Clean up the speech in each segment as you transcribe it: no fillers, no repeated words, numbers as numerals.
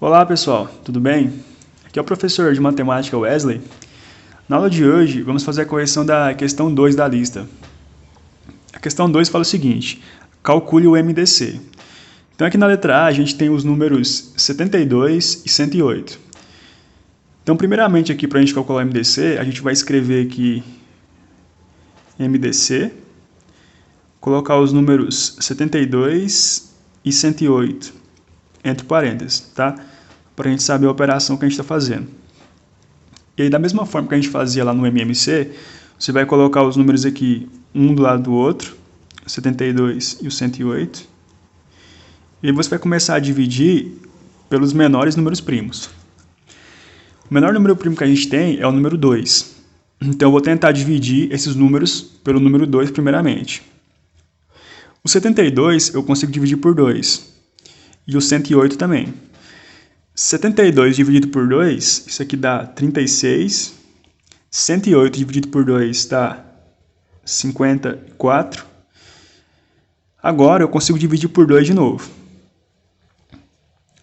Olá pessoal, tudo bem? Aqui é o professor de matemática Wesley. Na aula de hoje vamos fazer a correção da questão 2 da lista. A questão 2 fala o seguinte: calcule o MDC. Então aqui na letra A a gente tem os números 72 e 108. Então primeiramente aqui para a gente calcular o MDC, a gente vai escrever aqui MDC, colocar os números 72 e 108 entre parênteses, tá? Para a gente saber a operação que a gente está fazendo. E aí, da mesma forma que a gente fazia lá no MMC, você vai colocar os números aqui, um do lado do outro, o 72 e o 108. E aí você vai começar a dividir pelos menores números primos. O menor número primo que a gente tem é o número 2. Então eu vou tentar dividir esses números pelo número 2 primeiramente. O 72 eu consigo dividir por 2. E o 108 também. 72 dividido por 2, isso aqui dá 36. 108 dividido por 2 dá 54. Agora eu consigo dividir por 2 de novo.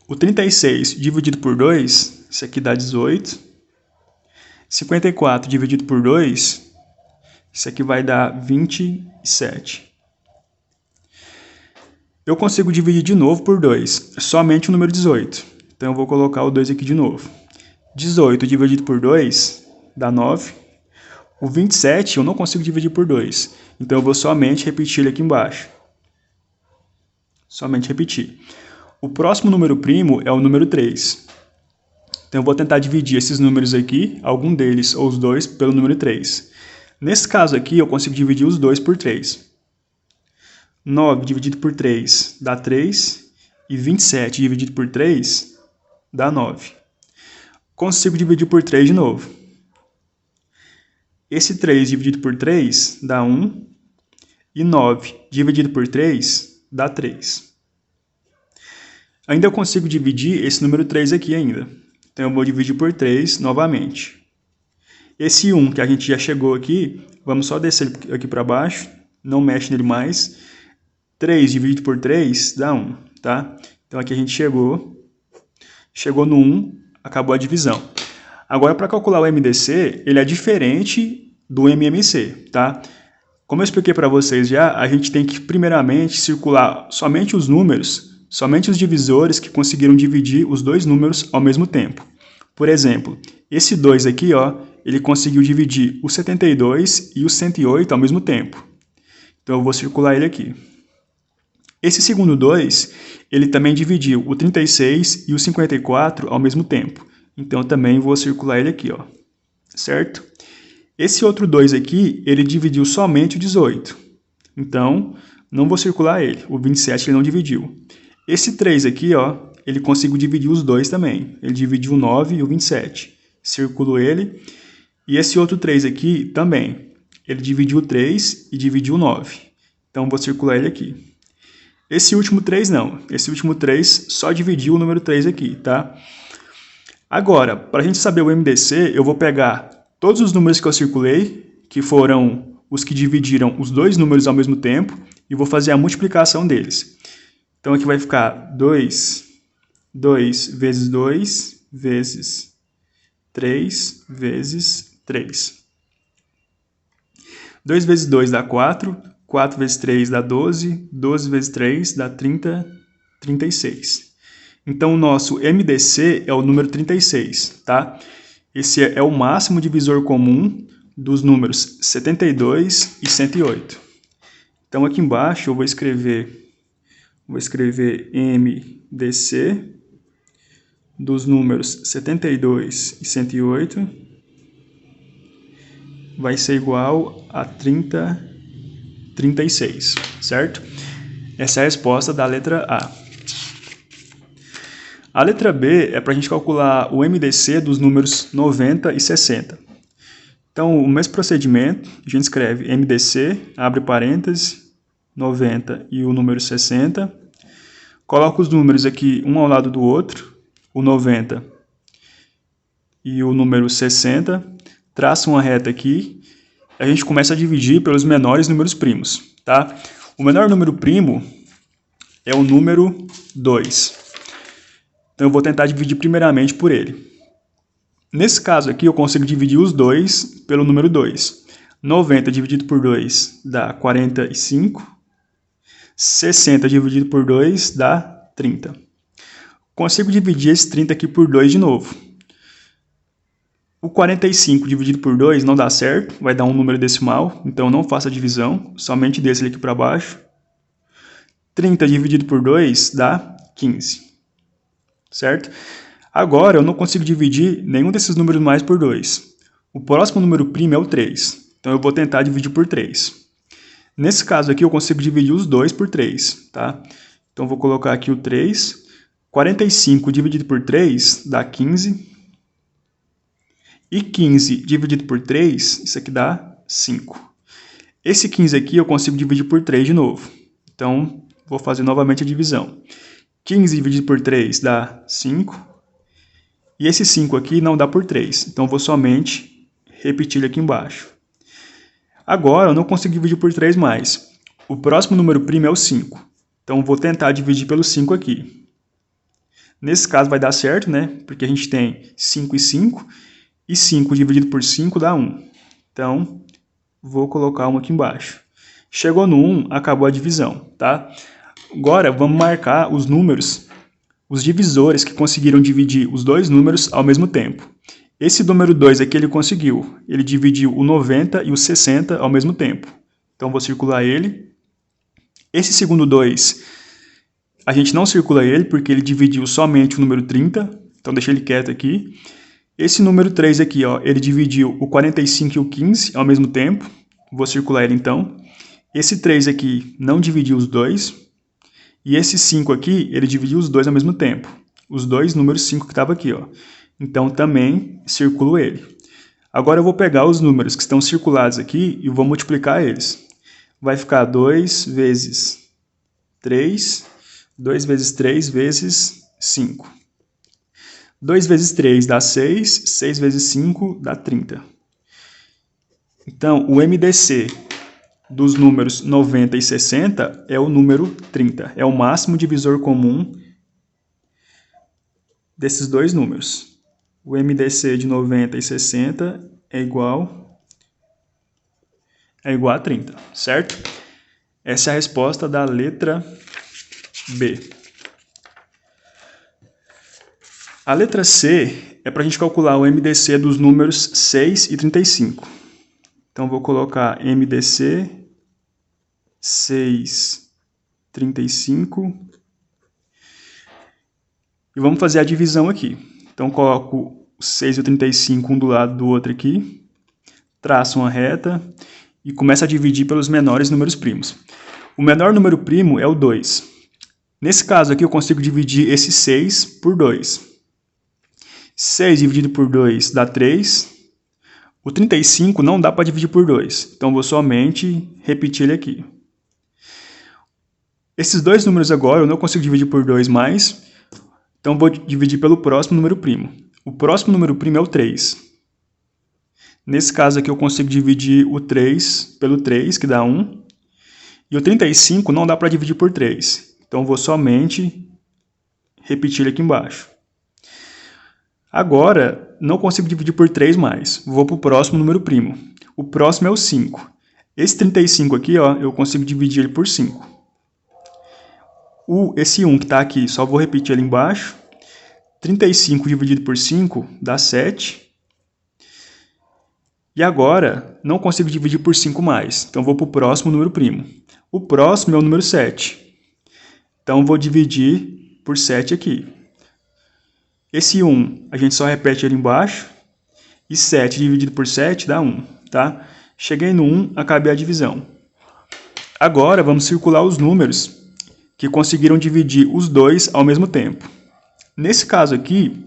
O 36 dividido por 2, isso aqui dá 18. 54 dividido por 2, isso aqui vai dar 27. Eu consigo dividir de novo por 2, somente o número 18. Então eu vou colocar o 2 aqui de novo. 18 dividido por 2 dá 9. O 27 eu não consigo dividir por 2. Então eu vou somente repetir ele aqui embaixo. Somente repetir. O próximo número primo é o número 3. Então eu vou tentar dividir esses números aqui, algum deles ou os dois, pelo número 3. Nesse caso aqui eu consigo dividir os dois por 3. 9 dividido por 3 dá 3. E 27 dividido por 3 dá 9. Consigo dividir por 3 de novo. Esse 3 dividido por 3 dá 1. E 9 dividido por 3 dá 3. Ainda eu consigo dividir esse número 3 aqui ainda. Então eu vou dividir por 3 novamente. Esse 1 que a gente já chegou aqui, vamos só descer ele aqui para baixo. Não mexe nele mais. 3 dividido por 3 dá 1. Tá? Então aqui a gente chegou no 1, acabou a divisão. Agora, para calcular o MDC, ele é diferente do MMC, tá? Como eu expliquei para vocês já, a gente tem que primeiramente circular somente os números, somente os divisores que conseguiram dividir os dois números ao mesmo tempo. Por exemplo, esse 2 aqui, ó, ele conseguiu dividir o 72 e o 108 ao mesmo tempo. Então eu vou circular ele aqui. Esse segundo 2, ele também dividiu o 36 e o 54 ao mesmo tempo. Então, eu também vou circular ele aqui, ó. Certo? Esse outro 2 aqui, ele dividiu somente o 18. Então, não vou circular ele. O 27 ele não dividiu. Esse 3 aqui, ó, ele conseguiu dividir os dois também. Ele dividiu o 9 e o 27. Circulo ele. E esse outro 3 aqui também. Ele dividiu o 3 e dividiu o 9. Então, vou circular ele aqui. Esse último 3 não. Esse último 3 só dividiu o número 3 aqui, tá? Agora, para a gente saber o MDC, eu vou pegar todos os números que eu circulei, que foram os que dividiram os dois números ao mesmo tempo, e vou fazer a multiplicação deles. Então aqui vai ficar 2 vezes 2 vezes 3 vezes 3. 2 vezes 2 dá 4. 4 vezes 3 dá 12, 12 vezes 3 dá 30, 36. Então, o nosso MDC é o número 36, tá? Esse é o máximo divisor comum dos números 72 e 108. Então, aqui embaixo eu vou escrever MDC dos números 72 e 108 vai ser igual a 36, certo? Essa é a resposta da letra A. A letra B é para a gente calcular o MDC dos números 90 e 60. Então, o mesmo procedimento, a gente escreve MDC, abre parênteses, 90 e o número 60. Coloca os números aqui um ao lado do outro, o 90 e o número 60. Traça uma reta aqui. A gente começa a dividir pelos menores números primos, tá? O menor número primo é o número 2. Então eu vou tentar dividir primeiramente por ele. Nesse caso aqui eu consigo dividir os 2 pelo número 2. 90 dividido por 2 dá 45. 60 dividido por 2 dá 30. Consigo dividir esse 30 aqui por 2 de novo. O 45 dividido por 2 não dá certo, vai dar um número decimal, então não faço a divisão, somente desse aqui para baixo. 30 dividido por 2 dá 15, certo? Agora eu não consigo dividir nenhum desses números mais por 2. O próximo número primo é o 3, então eu vou tentar dividir por 3. Nesse caso aqui eu consigo dividir os 2 por 3, tá? Então eu vou colocar aqui o 3. 45 dividido por 3 dá 15. E 15 dividido por 3, isso aqui dá 5. Esse 15 aqui eu consigo dividir por 3 de novo. Então, vou fazer novamente a divisão. 15 dividido por 3 dá 5. E esse 5 aqui não dá por 3. Então, vou somente repetir ele aqui embaixo. Agora, eu não consigo dividir por 3 mais. O próximo número primo é o 5. Então, vou tentar dividir pelo 5 aqui. Nesse caso vai dar certo, né? Porque a gente tem 5 e 5. E 5 dividido por 5 dá 1. Então, vou colocar 1 aqui embaixo. Chegou no 1, acabou a divisão, tá? Agora, vamos marcar os números, os divisores que conseguiram dividir os dois números ao mesmo tempo. Esse número 2 aqui ele conseguiu. Ele dividiu o 90 e o 60 ao mesmo tempo. Então, vou circular ele. Esse segundo 2, a gente não circula ele porque ele dividiu somente o número 30. Então, deixa ele quieto aqui. Esse número 3 aqui, ó, ele dividiu o 45 e o 15 ao mesmo tempo. Vou circular ele então. Esse 3 aqui não dividiu os dois. E esse 5 aqui, ele dividiu os dois ao mesmo tempo. Os dois números 5 que estavam aqui, ó. Então, também circulo ele. Agora eu vou pegar os números que estão circulados aqui e vou multiplicar eles. Vai ficar 2 vezes 3, 2 vezes 3 vezes 5. 2 vezes 3 dá 6, 6 vezes 5 dá 30. Então, o MDC dos números 90 e 60 é o número 30. É o máximo divisor comum desses dois números. O MDC de 90 e 60 é igual a 30, certo? Essa é a resposta da letra B. A letra C é para a gente calcular o MDC dos números 6 e 35. Então, vou colocar MDC 6, 35. E vamos fazer a divisão aqui. Então, coloco o 6 e o 35 um do lado do outro aqui. Traço uma reta e começo a dividir pelos menores números primos. O menor número primo é o 2. Nesse caso aqui, eu consigo dividir esse 6 por 2. 6 dividido por 2 dá 3. O 35 não dá para dividir por 2. Então, vou somente repetir ele aqui. Esses dois números agora eu não consigo dividir por 2 mais. Então, vou dividir pelo próximo número primo. O próximo número primo é o 3. Nesse caso aqui, eu consigo dividir o 3 pelo 3, que dá 1. E o 35 não dá para dividir por 3. Então, vou somente repetir ele aqui embaixo. Agora, não consigo dividir por 3 mais. Vou para o próximo número primo. O próximo é o 5. Esse 35 aqui, ó, eu consigo dividir ele por 5. Esse 1 que está aqui, só vou repetir ele embaixo. 35 dividido por 5 dá 7. E agora, não consigo dividir por 5 mais. Então, vou para o próximo número primo. O próximo é o número 7. Então, vou dividir por 7 aqui. Esse 1, a gente só repete ele embaixo. E 7 dividido por 7 dá 1, tá? Cheguei no 1, acabei a divisão. Agora, vamos circular os números que conseguiram dividir os dois ao mesmo tempo. Nesse caso aqui,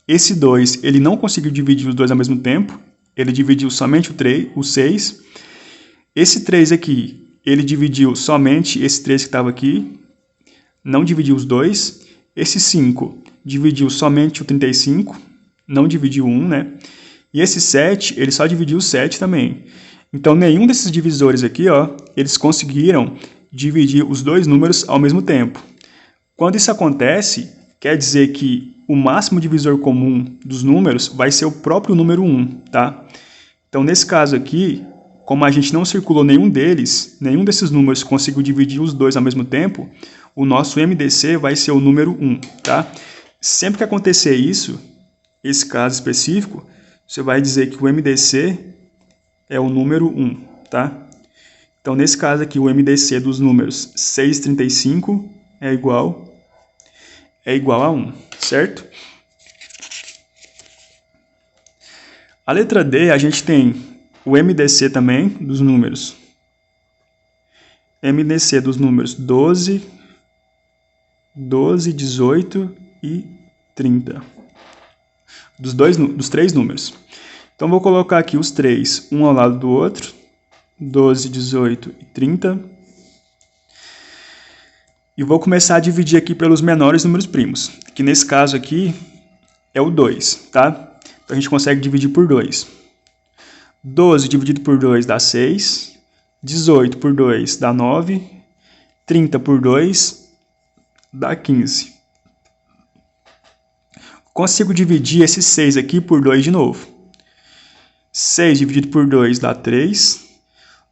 esse 2, ele não conseguiu dividir os dois ao mesmo tempo. Ele dividiu somente o 6. Esse 3 aqui, ele dividiu somente esse 3 que estava aqui. Não dividiu os dois. Esse 5 dividiu somente o 35, não dividiu 1, né? E esse 7, ele só dividiu o 7 também. Então, nenhum desses divisores aqui, ó, eles conseguiram dividir os dois números ao mesmo tempo. Quando isso acontece, quer dizer que o máximo divisor comum dos números vai ser o próprio número 1, tá? Então, nesse caso aqui, como a gente não circulou nenhum desses números conseguiu dividir os dois ao mesmo tempo, o nosso MDC vai ser o número 1, tá? Sempre que acontecer isso, esse caso específico, você vai dizer que o MDC é o número 1, tá? Então, nesse caso aqui, o MDC dos números 635 é igual a 1, certo? A letra D, a gente tem o MDC também dos números. MDC dos números 12, 18 e 30. Dos três números. Então, vou colocar aqui os três, um ao lado do outro. 12, 18 e 30. E vou começar a dividir aqui pelos menores números primos, que nesse caso aqui é o 2, tá? Então, a gente consegue dividir por 2. 12 dividido por 2 dá 6. 18 por 2 dá 9. 30 por 2 dá 15. Consigo dividir esse 6 aqui por 2 de novo. 6 dividido por 2 dá 3.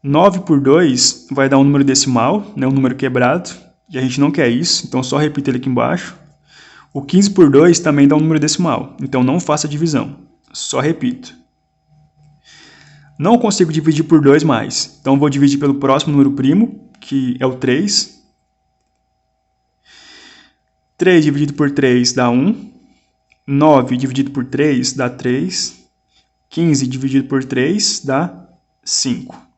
9 por 2 vai dar um número decimal, né, um número quebrado. E a gente não quer isso, então só repito ele aqui embaixo. O 15 por 2 também dá um número decimal, então não faça divisão, só repito. Não consigo dividir por 2 mais, então vou dividir pelo próximo número primo, que é o 3. 3 dividido por 3 dá 1. 9 dividido por 3 dá 3. 15 dividido por 3 dá 5.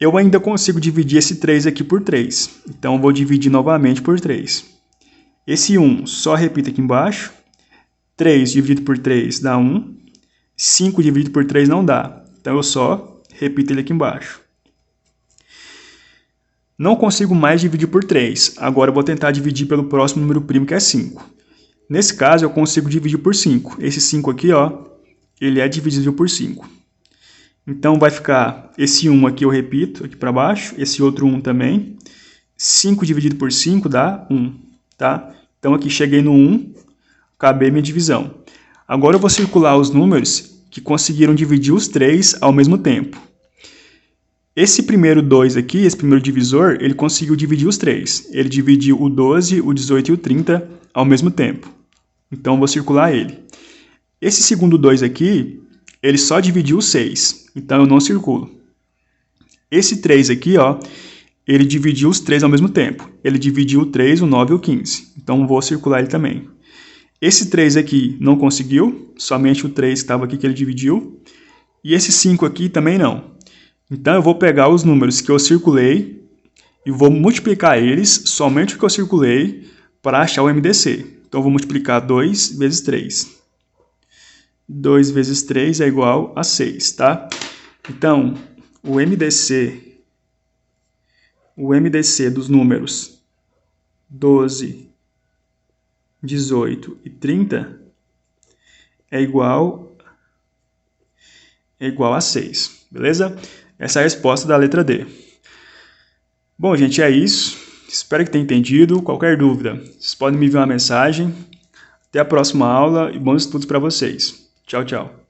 Eu ainda consigo dividir esse 3 aqui por 3, então vou dividir novamente por 3. Esse 1 só repito aqui embaixo. 3 dividido por 3 dá 1. 5 dividido por 3 não dá, então eu só repito ele aqui embaixo. Não consigo mais dividir por 3, agora eu vou tentar dividir pelo próximo número primo, que é 5. Nesse caso, eu consigo dividir por 5. Esse 5 aqui, ó, ele é divisível por 5. Então, vai ficar esse 1 aqui, eu repito, aqui para baixo, esse outro 1 também. 5 dividido por 5 dá 1, tá? Então, aqui cheguei no 1, acabei minha divisão. Agora, eu vou circular os números que conseguiram dividir os 3 ao mesmo tempo. Esse primeiro 2 aqui, esse primeiro divisor, ele conseguiu dividir os 3. Ele dividiu o 12, o 18 e o 30 ao mesmo tempo. Então, eu vou circular ele. Esse segundo 2 aqui, ele só dividiu o 6. Então, eu não circulo. Esse 3 aqui, ó, ele dividiu os 3 ao mesmo tempo. Ele dividiu o 3, o 9 e o 15. Então, vou circular ele também. Esse 3 aqui não conseguiu, somente o 3 que estava aqui que ele dividiu. E esse 5 aqui também não. Então, eu vou pegar os números que eu circulei e vou multiplicar eles, somente o que eu circulei, para achar o MDC. Então, eu vou multiplicar 2 vezes 3. 2 vezes 3 é igual a 6, tá? Então, o MDC dos números 12, 18 e 30 é igual a 6, beleza? Essa é a resposta da letra D. Bom, gente, é isso. Espero que tenham entendido. Qualquer dúvida, vocês podem me enviar uma mensagem. Até a próxima aula e bons estudos para vocês. Tchau, tchau.